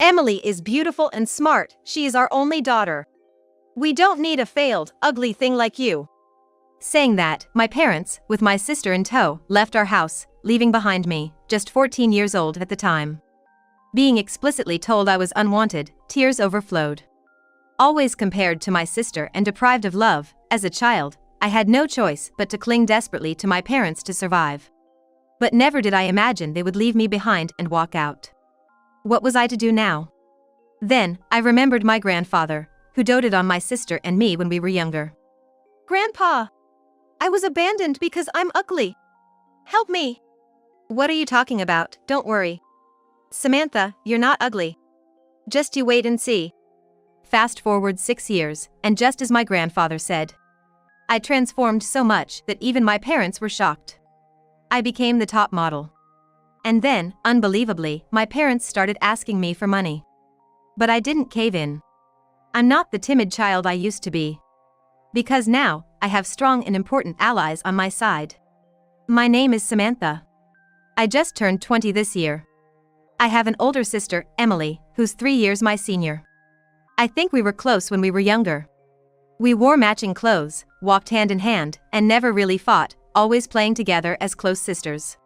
Emily is beautiful and smart, she is our only daughter. We don't need a failed, ugly thing like you. Saying that, my parents, with my sister in tow, left our house, leaving behind me, just 14 years old at the time. Being explicitly told I was unwanted, tears overflowed. Always compared to my sister and deprived of love, as a child, I had no choice but to cling desperately to my parents to survive. But never did I imagine they would leave me behind and walk out. What was I to do now? Then, I remembered my grandfather, who doted on my sister and me when we were younger. Grandpa! I was abandoned because I'm ugly. Help me! What are you talking about? Don't worry. Samantha, you're not ugly. Just you wait and see. Fast forward 6 years, and just as my grandfather said, I transformed so much that even my parents were shocked. I became the top model. And then, unbelievably, my parents started asking me for money. But I didn't cave in. I'm not the timid child I used to be. Because now, I have strong and important allies on my side. My name is Samantha. I just turned 20 this year. I have an older sister, Emily, who's 3 years my senior. I think we were close when we were younger. We wore matching clothes, walked hand in hand, and never really fought, always playing together as close sisters.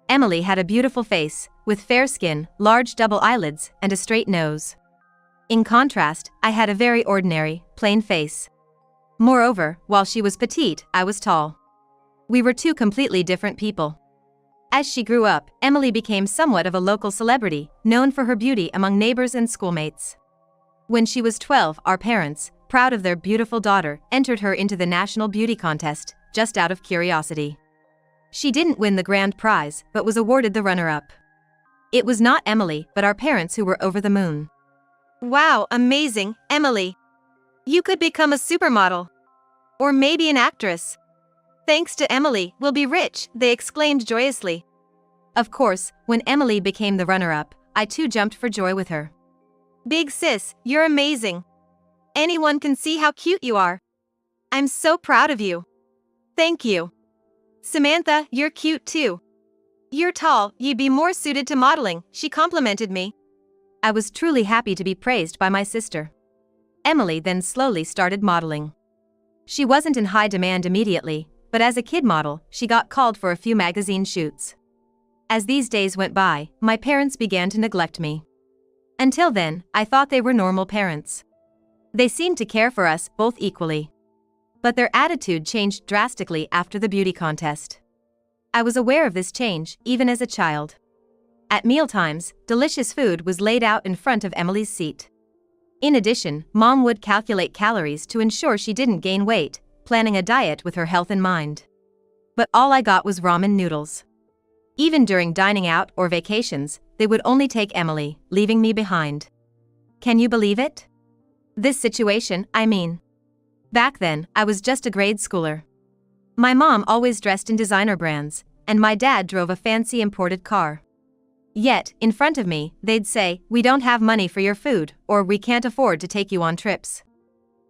Emily had a beautiful face, with fair skin, large double eyelids, and a straight nose. In contrast, I had a very ordinary, plain face. Moreover, while she was petite, I was tall. We were two completely different people. As she grew up, Emily became somewhat of a local celebrity, known for her beauty among neighbors and schoolmates. When she was 12, our parents, proud of their beautiful daughter, entered her into the national beauty contest, just out of curiosity. She didn't win the grand prize, but was awarded the runner-up. It was not Emily, but our parents who were over the moon. Wow, amazing, Emily. You could become a supermodel. Or maybe an actress. Thanks to Emily, we'll be rich, they exclaimed joyously. Of course, when Emily became the runner-up, I too jumped for joy with her. Big sis, you're amazing. Anyone can see how cute you are. I'm so proud of you. Thank you. Samantha, you're cute too. You're tall, you'd be more suited to modeling, she complimented me. I was truly happy to be praised by my sister. Emily then slowly started modeling. She wasn't in high demand immediately, but as a kid model, she got called for a few magazine shoots. As these days went by, my parents began to neglect me. Until then, I thought they were normal parents. They seemed to care for us both equally. But their attitude changed drastically after the beauty contest. I was aware of this change, even as a child. At mealtimes, delicious food was laid out in front of Emily's seat. In addition, Mom would calculate calories to ensure she didn't gain weight, planning a diet with her health in mind. But all I got was ramen noodles. Even during dining out or vacations, they would only take Emily, leaving me behind. Can you believe it? This situation, I mean. Back then, I was just a grade schooler. My mom always dressed in designer brands, and my dad drove a fancy imported car. Yet, in front of me, they'd say, "We don't have money for your food," or "We can't afford to take you on trips."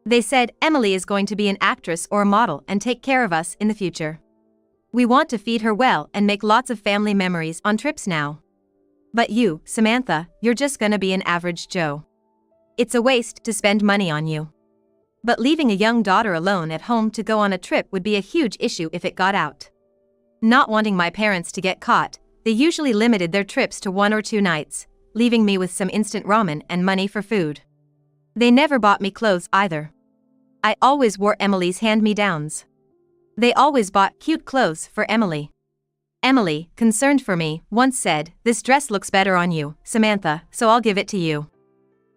They said, "Emily is going to be an actress or a model and take care of us in the future. We want to feed her well and make lots of family memories on trips now. But you, Samantha, you're just gonna be an average Joe. It's a waste to spend money on you." But leaving a young daughter alone at home to go on a trip would be a huge issue if it got out. Not wanting my parents to get caught, they usually limited their trips to 1 or 2 nights, leaving me with some instant ramen and money for food. They never bought me clothes either. I always wore Emily's hand-me-downs. They always bought cute clothes for Emily. Emily, concerned for me, once said, "This dress looks better on you, Samantha, so I'll give it to you."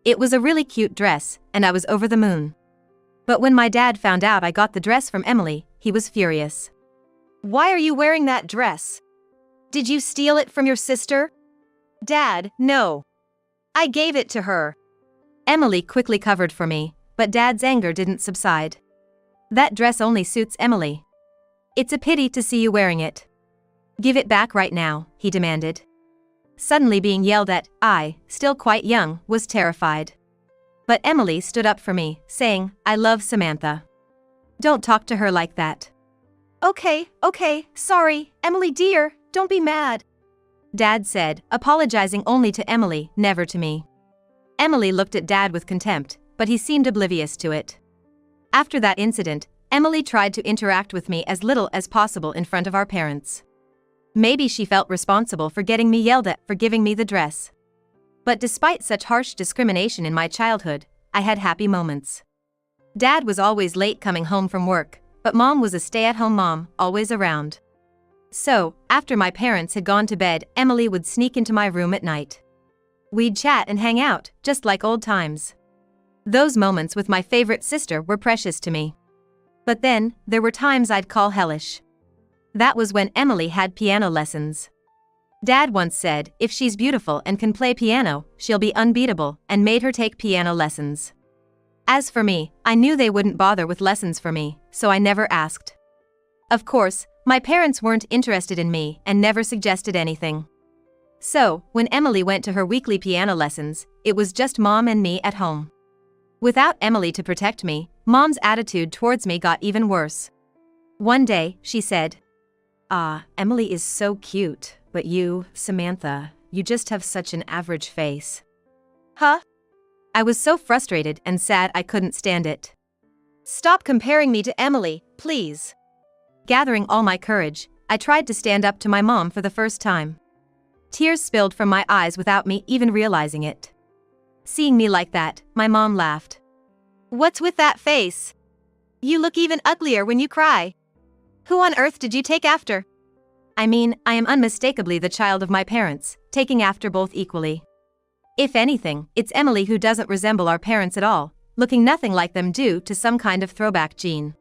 It was a really cute dress, and I was over the moon. But when my dad found out I got the dress from Emily, he was furious. "Why are you wearing that dress? Did you steal it from your sister?" "Dad, no. I gave it to her." Emily quickly covered for me, but Dad's anger didn't subside. "That dress only suits Emily. It's a pity to see you wearing it. Give it back right now," he demanded. Suddenly being yelled at, I, still quite young, was terrified. But Emily stood up for me, saying, "I love Samantha. Don't talk to her like that." Okay, sorry, Emily dear, don't be mad," Dad said, apologizing only to Emily, never to me. Emily looked at Dad with contempt, but he seemed oblivious to it. After that incident, Emily tried to interact with me as little as possible in front of our parents. Maybe she felt responsible for getting me yelled at for giving me the dress. But despite such harsh discrimination in my childhood, I had happy moments. Dad was always late coming home from work, but Mom was a stay-at-home mom, always around. So, after my parents had gone to bed, Emily would sneak into my room at night. We'd chat and hang out, just like old times. Those moments with my favorite sister were precious to me. But then, there were times I'd call hellish. That was when Emily had piano lessons. Dad once said, if she's beautiful and can play piano, she'll be unbeatable, and made her take piano lessons. As for me, I knew they wouldn't bother with lessons for me, so I never asked. Of course, my parents weren't interested in me and never suggested anything. So, when Emily went to her weekly piano lessons, it was just Mom and me at home. Without Emily to protect me, Mom's attitude towards me got even worse. One day, she said, Emily is so cute, but you, Samantha, you just have such an average face. Huh? I was so frustrated and sad I couldn't stand it. Stop comparing me to Emily, please. Gathering all my courage, I tried to stand up to my mom for the first time. Tears spilled from my eyes without me even realizing it. Seeing me like that, my mom laughed. What's with that face? You look even uglier when you cry. Who on earth did you take after? I mean, I am unmistakably the child of my parents, taking after both equally. If anything, it's Emily who doesn't resemble our parents at all, looking nothing like them due to some kind of throwback gene.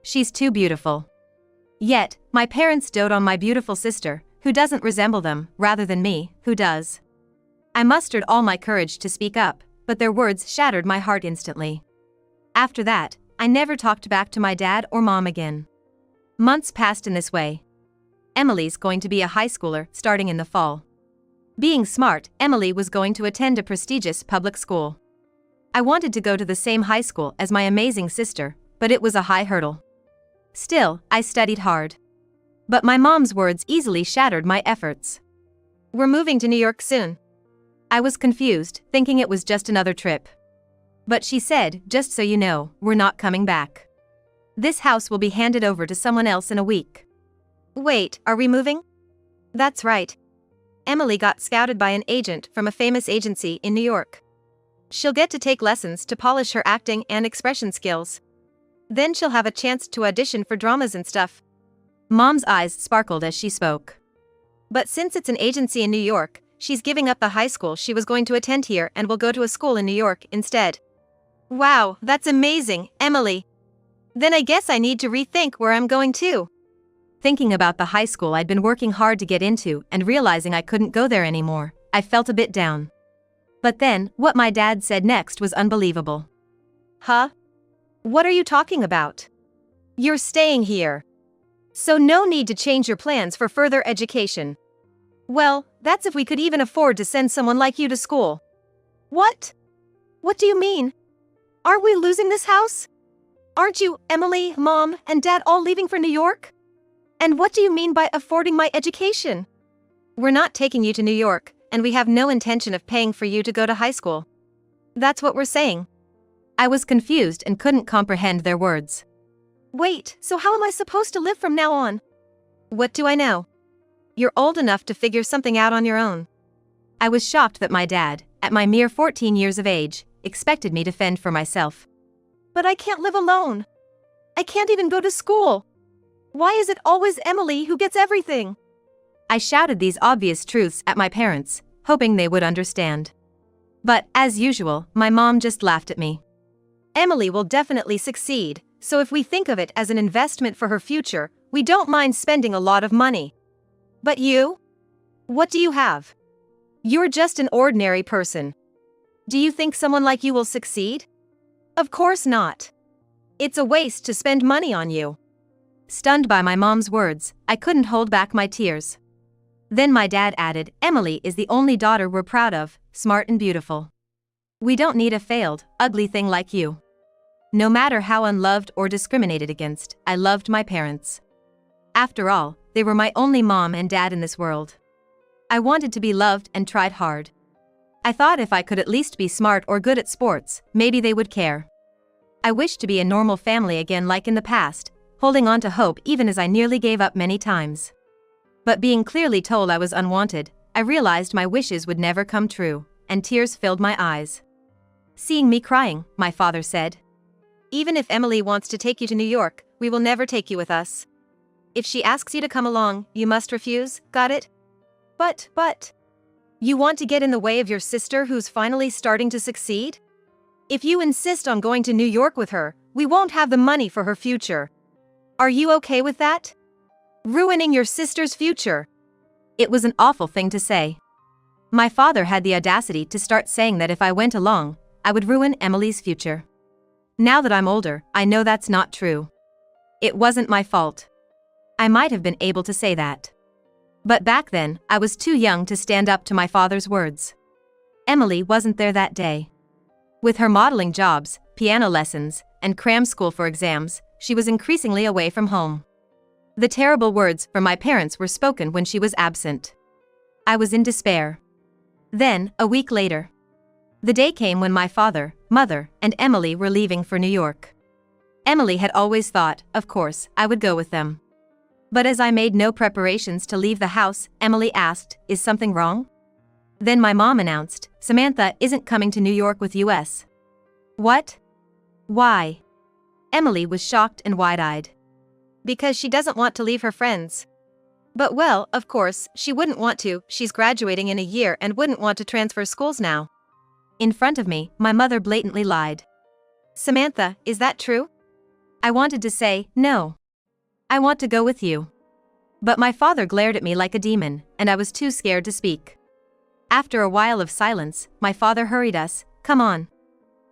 She's too beautiful. Yet, my parents dote on my beautiful sister, who doesn't resemble them, rather than me, who does. I mustered all my courage to speak up, but their words shattered my heart instantly. After that, I never talked back to my dad or mom again. Months passed in this way. Emily's going to be a high schooler starting in the fall. Being smart, Emily was going to attend a prestigious public school. I wanted to go to the same high school as my amazing sister, but it was a high hurdle. Still, I studied hard. But my mom's words easily shattered my efforts. We're moving to New York soon. I was confused, thinking it was just another trip. But she said, just so you know, we're not coming back. This house will be handed over to someone else in a week. Wait, are we moving? That's right. Emily got scouted by an agent from a famous agency in New York. She'll get to take lessons to polish her acting and expression skills. Then she'll have a chance to audition for dramas and stuff. Mom's eyes sparkled as she spoke. But since it's an agency in New York, she's giving up the high school she was going to attend here and will go to a school in New York instead. Wow, that's amazing, Emily. Then I guess I need to rethink where I'm going to. Thinking about the high school I'd been working hard to get into and realizing I couldn't go there anymore, I felt a bit down. But then, what my dad said next was unbelievable. Huh? What are you talking about? You're staying here. So no need to change your plans for further education. Well, that's if we could even afford to send someone like you to school. What? What do you mean? Aren't we losing this house? Aren't you, Emily, Mom, and Dad all leaving for New York? And what do you mean by affording my education? We're not taking you to New York, and we have no intention of paying for you to go to high school. That's what we're saying. I was confused and couldn't comprehend their words. Wait, so how am I supposed to live from now on? What do I know? You're old enough to figure something out on your own. I was shocked that my dad, at my mere 14 years of age, expected me to fend for myself. But I can't live alone. I can't even go to school. Why is it always Emily who gets everything? I shouted these obvious truths at my parents, hoping they would understand. But, as usual, my mom just laughed at me. Emily will definitely succeed, so if we think of it as an investment for her future, we don't mind spending a lot of money. But you? What do you have? You're just an ordinary person. Do you think someone like you will succeed? Of course not. It's a waste to spend money on you. Stunned by my mom's words, I couldn't hold back my tears. Then my dad added, Emily is the only daughter we're proud of, smart and beautiful. We don't need a failed, ugly thing like you. No matter how unloved or discriminated against, I loved my parents. After all, they were my only mom and dad in this world. I wanted to be loved and tried hard. I thought if I could at least be smart or good at sports, maybe they would care. I wished to be a normal family again like in the past, holding on to hope even as I nearly gave up many times. But being clearly told I was unwanted, I realized my wishes would never come true, and tears filled my eyes. Seeing me crying, my father said, "Even if Emily wants to take you to New York, we will never take you with us. If she asks you to come along, you must refuse, got it? But, you want to get in the way of your sister who's finally starting to succeed? If you insist on going to New York with her, we won't have the money for her future. Are you okay with that? Ruining your sister's future." It was an awful thing to say. My father had the audacity to start saying that if I went along, I would ruin Emily's future. Now that I'm older, I know that's not true. It wasn't my fault. I might have been able to say that. But back then, I was too young to stand up to my father's words. Emily wasn't there that day. With her modeling jobs, piano lessons, and cram school for exams, she was increasingly away from home. The terrible words from my parents were spoken when she was absent. I was in despair. Then, a week later, the day came when my father, mother, and Emily were leaving for New York. Emily had always thought, of course, I would go with them. But as I made no preparations to leave the house, Emily asked, "Is something wrong?" Then my mom announced, "Samantha isn't coming to New York with us." What? Why? Emily was shocked and wide-eyed. Because she doesn't want to leave her friends. But well, of course, she wouldn't want to, she's graduating in a year and wouldn't want to transfer schools now. In front of me, my mother blatantly lied. "Samantha, is that true?" I wanted to say, "No. I want to go with you." But my father glared at me like a demon, and I was too scared to speak. After a while of silence, my father hurried us, "Come on.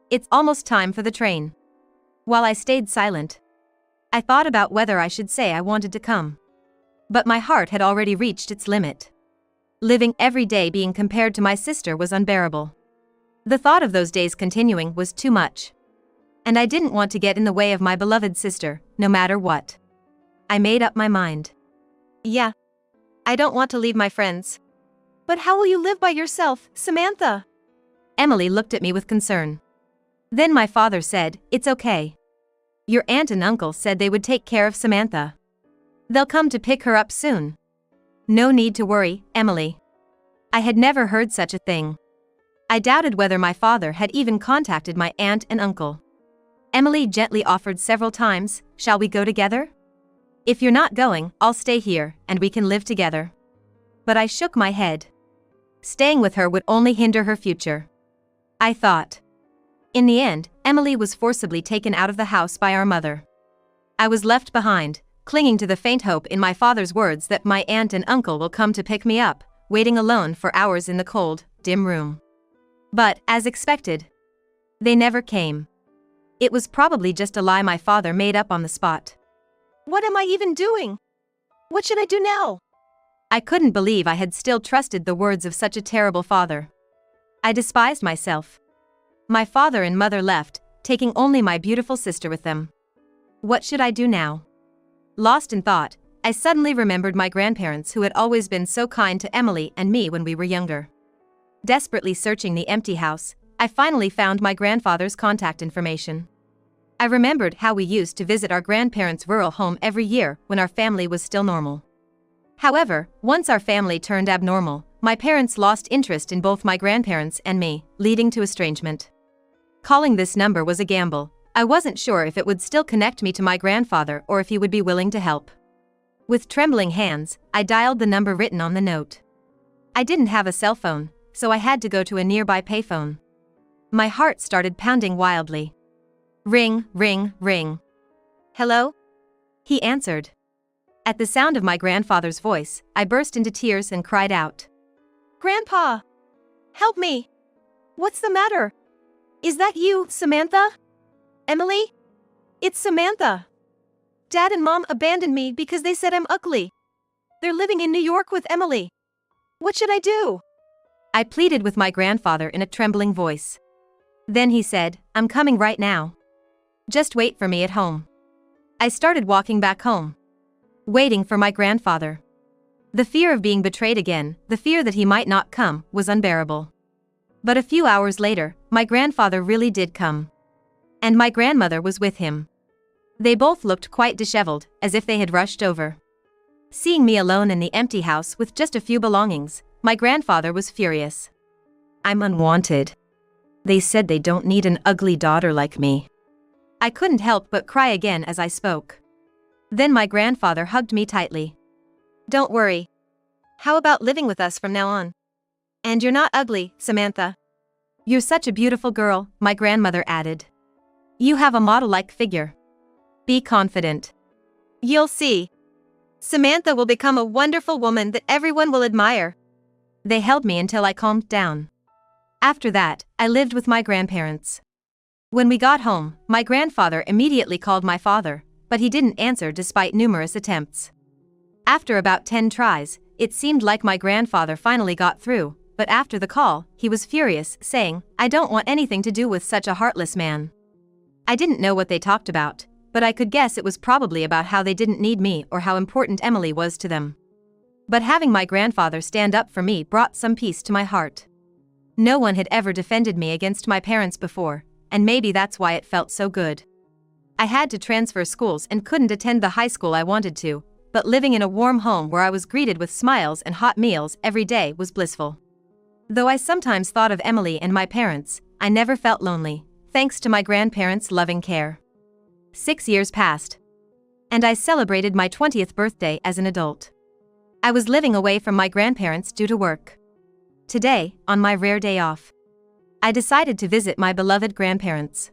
It's almost time for the train." While I stayed silent, I thought about whether I should say I wanted to come. But my heart had already reached its limit. Living every day being compared to my sister was unbearable. The thought of those days continuing was too much. And I didn't want to get in the way of my beloved sister, no matter what. I made up my mind. "Yeah. I don't want to leave my friends." "But how will you live by yourself, Samantha?" Emily looked at me with concern. Then my father said, "It's okay. Your aunt and uncle said they would take care of Samantha. They'll come to pick her up soon. No need to worry, Emily." I had never heard such a thing. I doubted whether my father had even contacted my aunt and uncle. Emily gently offered several times, "Shall we go together? If you're not going, I'll stay here, and we can live together." But I shook my head. Staying with her would only hinder her future, I thought. In the end, Emily was forcibly taken out of the house by our mother. I was left behind, clinging to the faint hope in my father's words that my aunt and uncle will come to pick me up, waiting alone for hours in the cold, dim room. But, as expected, they never came. It was probably just a lie my father made up on the spot. What am I even doing? What should I do now? I couldn't believe I had still trusted the words of such a terrible father. I despised myself. My father and mother left, taking only my beautiful sister with them. What should I do now? Lost in thought, I suddenly remembered my grandparents who had always been so kind to Emily and me when we were younger. Desperately searching the empty house, I finally found my grandfather's contact information. I remembered how we used to visit our grandparents' rural home every year when our family was still normal. However, once our family turned abnormal, my parents lost interest in both my grandparents and me, leading to estrangement. Calling this number was a gamble. I wasn't sure if it would still connect me to my grandfather or if he would be willing to help. With trembling hands, I dialed the number written on the note. I didn't have a cell phone, so I had to go to a nearby payphone. My heart started pounding wildly. Ring, ring, ring. "Hello?" He answered. At the sound of my grandfather's voice, I burst into tears and cried out. "Grandpa! Help me! What's the matter? Is that you, Samantha? Emily? It's Samantha. Dad and Mom abandoned me because they said I'm ugly. They're living in New York with Emily. What should I do?" I pleaded with my grandfather in a trembling voice. Then he said, "I'm coming right now. Just wait for me at home." I started walking back home, waiting for my grandfather. The fear of being betrayed again, the fear that he might not come, was unbearable. But a few hours later, my grandfather really did come. And my grandmother was with him. They both looked quite disheveled, as if they had rushed over. Seeing me alone in the empty house with just a few belongings, my grandfather was furious. "I'm unwanted. They said they don't need an ugly daughter like me." I couldn't help but cry again as I spoke. Then my grandfather hugged me tightly. "Don't worry. How about living with us from now on? And you're not ugly, Samantha. You're such a beautiful girl," my grandmother added. "You have a model-like figure. Be confident. You'll see. Samantha will become a wonderful woman that everyone will admire." They held me until I calmed down. After that, I lived with my grandparents. When we got home, my grandfather immediately called my father, but he didn't answer despite numerous attempts. After about 10 tries, it seemed like my grandfather finally got through, but after the call, he was furious, saying, "I don't want anything to do with such a heartless man." I didn't know what they talked about, but I could guess it was probably about how they didn't need me or how important Emily was to them. But having my grandfather stand up for me brought some peace to my heart. No one had ever defended me against my parents before, and maybe that's why it felt so good. I had to transfer schools and couldn't attend the high school I wanted to, but living in a warm home where I was greeted with smiles and hot meals every day was blissful. Though I sometimes thought of Emily and my parents, I never felt lonely, thanks to my grandparents' loving care. 6 years passed. And I celebrated my 20th birthday as an adult. I was living away from my grandparents due to work. Today, on my rare day off, I decided to visit my beloved grandparents.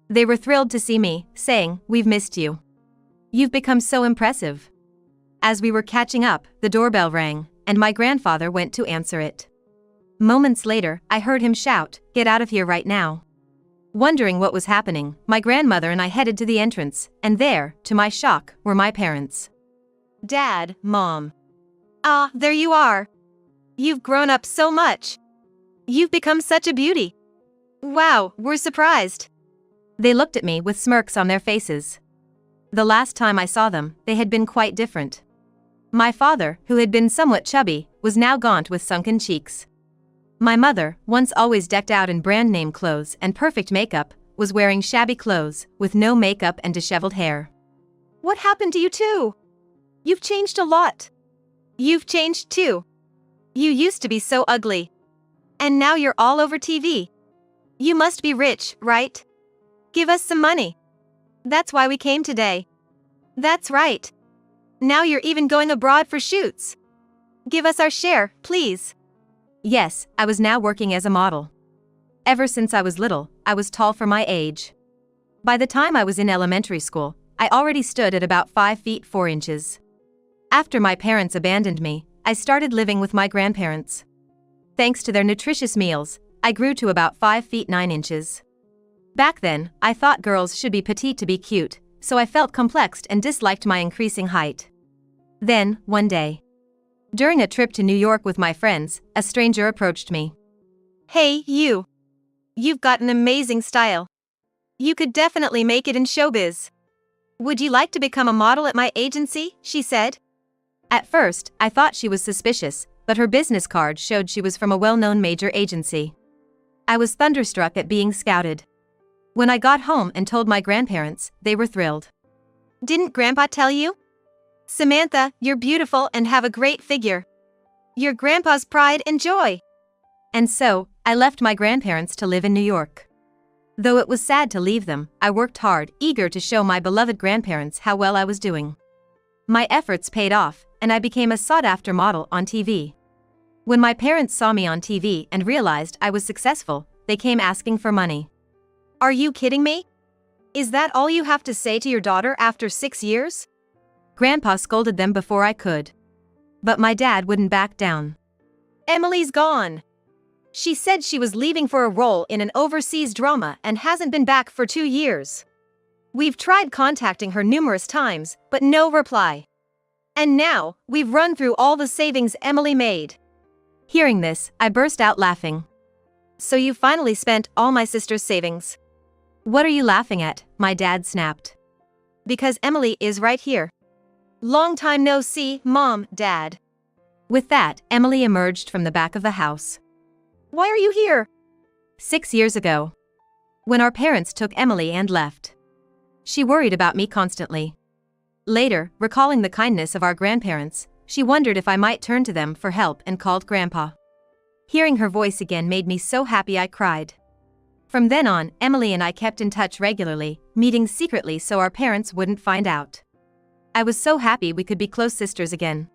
They were thrilled to see me, saying, "We've missed you. You've become so impressive." As we were catching up, the doorbell rang, and my grandfather went to answer it. Moments later, I heard him shout, "Get out of here right now." Wondering what was happening, my grandmother and I headed to the entrance, and there, to my shock, were my parents. "Dad, Mom. Ah, there you are. You've grown up so much. You've become such a beauty. Wow, we're surprised." They looked at me with smirks on their faces. The last time I saw them, they had been quite different. My father, who had been somewhat chubby, was now gaunt with sunken cheeks. My mother, once always decked out in brand name clothes and perfect makeup, was wearing shabby clothes, with no makeup and disheveled hair. "What happened to you too? You've changed a lot. You've changed too. You used to be so ugly. And now you're all over TV. You must be rich, right? Give us some money. That's why we came today." "That's right. Now you're even going abroad for shoots. Give us our share, please." Yes, I was now working as a model. Ever since I was little, I was tall for my age. By the time I was in elementary school, I already stood at about 5 feet 4 inches. After my parents abandoned me, I started living with my grandparents. Thanks to their nutritious meals, I grew to about 5 feet 9 inches. Back then, I thought girls should be petite to be cute, so I felt complexed and disliked my increasing height. Then, one day, during a trip to New York with my friends, a stranger approached me. "Hey, you. You've got an amazing style. You could definitely make it in showbiz. Would you like to become a model at my agency?" she said. At first, I thought she was suspicious, but her business card showed she was from a well-known major agency. I was thunderstruck at being scouted. When I got home and told my grandparents, they were thrilled. "Didn't Grandpa tell you? Samantha, you're beautiful and have a great figure. You're Grandpa's pride and joy." And so, I left my grandparents to live in New York. Though it was sad to leave them, I worked hard, eager to show my beloved grandparents how well I was doing. My efforts paid off, and I became a sought-after model on TV. When my parents saw me on TV and realized I was successful, they came asking for money. "Are you kidding me? Is that all you have to say to your daughter after 6 years?" Grandpa scolded them before I could. But my dad wouldn't back down. "Emily's gone. She said she was leaving for a role in an overseas drama and hasn't been back for 2 years. We've tried contacting her numerous times, but no reply. And now, we've run through all the savings Emily made." Hearing this, I burst out laughing. "So you finally spent all my sister's savings?" "What are you laughing at?" my dad snapped. "Because Emily is right here. Long time no see, Mom, Dad." With that, Emily emerged from the back of the house. "Why are you here?" 6 years ago. When our parents took Emily and left. She worried about me constantly. Later, recalling the kindness of our grandparents, she wondered if I might turn to them for help and called Grandpa. Hearing her voice again made me so happy I cried. From then on, Emily and I kept in touch regularly, meeting secretly so our parents wouldn't find out. I was so happy we could be close sisters again.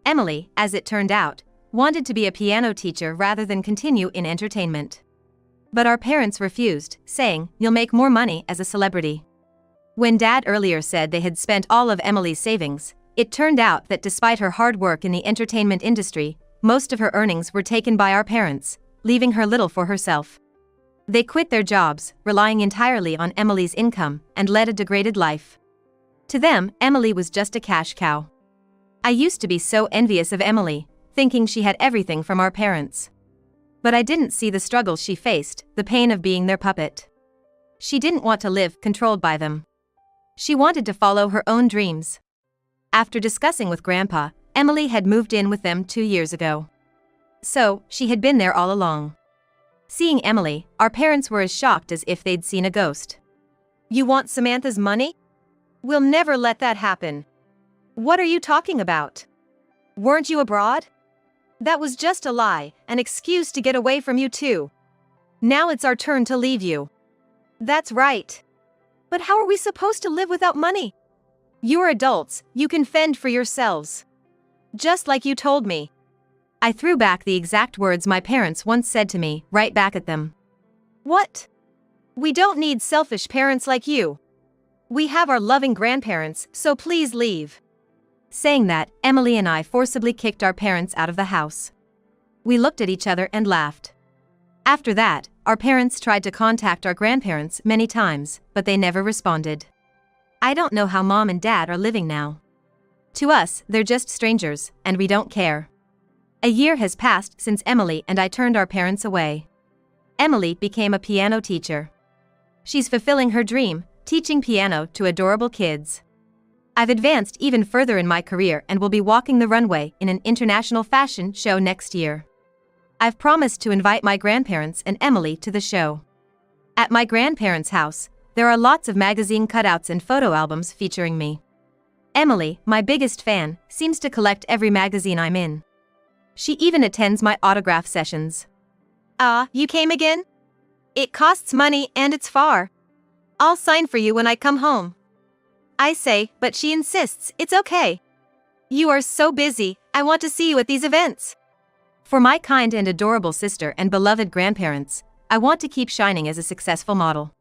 Emily, as it turned out, wanted to be a piano teacher rather than continue in entertainment. But our parents refused, saying, "You'll make more money as a celebrity." When Dad earlier said they had spent all of Emily's savings, it turned out that despite her hard work in the entertainment industry, most of her earnings were taken by our parents, leaving her little for herself. They quit their jobs, relying entirely on Emily's income, and led a degraded life. To them, Emily was just a cash cow. I used to be so envious of Emily, thinking she had everything from our parents. But I didn't see the struggles she faced, the pain of being their puppet. She didn't want to live controlled by them. She wanted to follow her own dreams. After discussing with Grandpa, Emily had moved in with them 2 years ago. So, she had been there all along. Seeing Emily, our parents were as shocked as if they'd seen a ghost. "You want Samantha's money? We'll never let that happen. What are you talking about? Weren't you abroad? That was just a lie, an excuse to get away from you too. Now it's our turn to leave you." "That's right. But how are we supposed to live without money? You're adults, you can fend for yourselves. Just like you told me." I threw back the exact words my parents once said to me, right back at them. "What? We don't need selfish parents like you. We have our loving grandparents, so please leave." Saying that, Emily and I forcibly kicked our parents out of the house. We looked at each other and laughed. After that, our parents tried to contact our grandparents many times, but they never responded. I don't know how Mom and Dad are living now. To us, they're just strangers, and we don't care. A year has passed since Emily and I turned our parents away. Emily became a piano teacher. She's fulfilling her dream, teaching piano to adorable kids. I've advanced even further in my career and will be walking the runway in an international fashion show next year. I've promised to invite my grandparents and Emily to the show. At my grandparents' house, there are lots of magazine cutouts and photo albums featuring me. Emily, my biggest fan, seems to collect every magazine I'm in. She even attends my autograph sessions. "Ah, you came again? It costs money and it's far. I'll sign for you when I come home." I say, but she insists, "It's okay. You are so busy, I want to see you at these events." For my kind and adorable sister and beloved grandparents, I want to keep shining as a successful model.